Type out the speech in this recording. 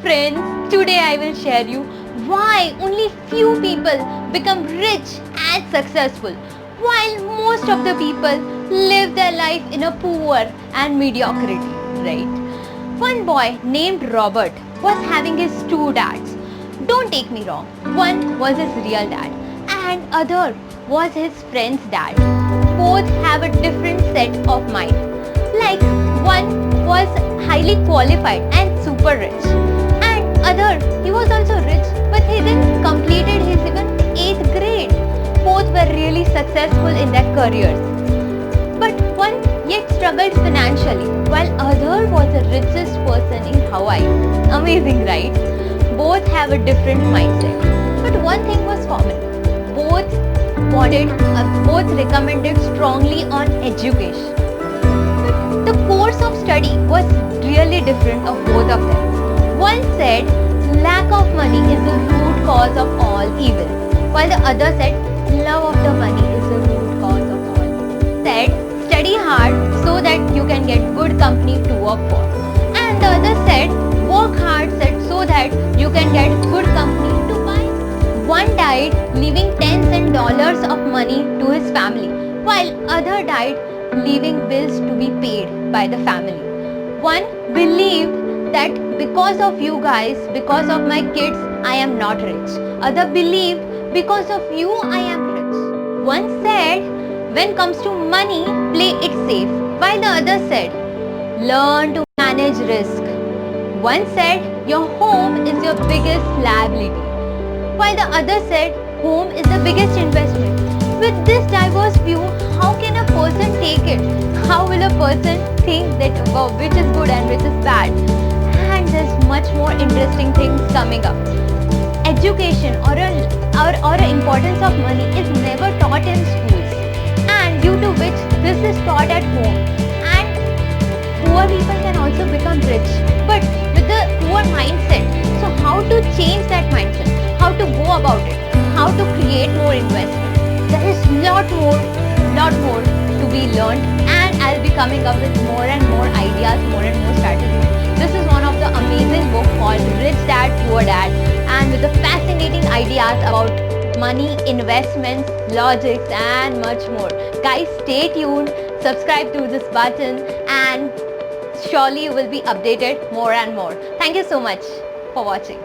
Friends, today I will share you why only few people become rich and successful while most of the people live their life in a poor and mediocrity, right? One boy named Robert was having his two dads. Don't take me wrong, one was his real dad and other was his friend's dad. Both have a different set of mind. Like one was highly qualified and super rich and other he was also rich but he didn't completed his even 8th grade. Both were really successful in their careers. But one yet struggled financially while other was the richest person in Hawaii. Amazing, right? Both have a different mindset. But one thing was common. Both recommended strongly on education. But the course of study was really different of both of them. One said lack of money is the root cause of all evil, while the other said love of the money is the root cause of all evil. Said study hard so that you can get good company to work for, and the other said work hard so that you can get good company to buy. One died leaving tens and dollars of money to his family, while other died leaving bills to be paid by the family. One believed that because of you guys, because of my kids, I am not rich. Other believed because of you, I am rich. One said, when comes to money, play it safe, while the other said, learn to manage risk. One said, your home is your biggest liability, while the other said, home is the biggest investment. With this diverse view, how can a person take it? How will a person think that which is good and which is bad? And there's much more interesting things coming up. Education or importance of money is never taught in schools, and due to which this is taught at home. And poor people can also become rich, but with the poor mindset. So how to change that mindset? How to go about it? How to create more investment? There is lot more to be learned, and I'll be coming up with more and more ideas, more and more strategies. This is one of the amazing book called Rich Dad, Poor Dad, and with the fascinating ideas about money, investments, logics, and much more. Guys, stay tuned, subscribe to this button, and surely you will be updated more and more. Thank you so much for watching.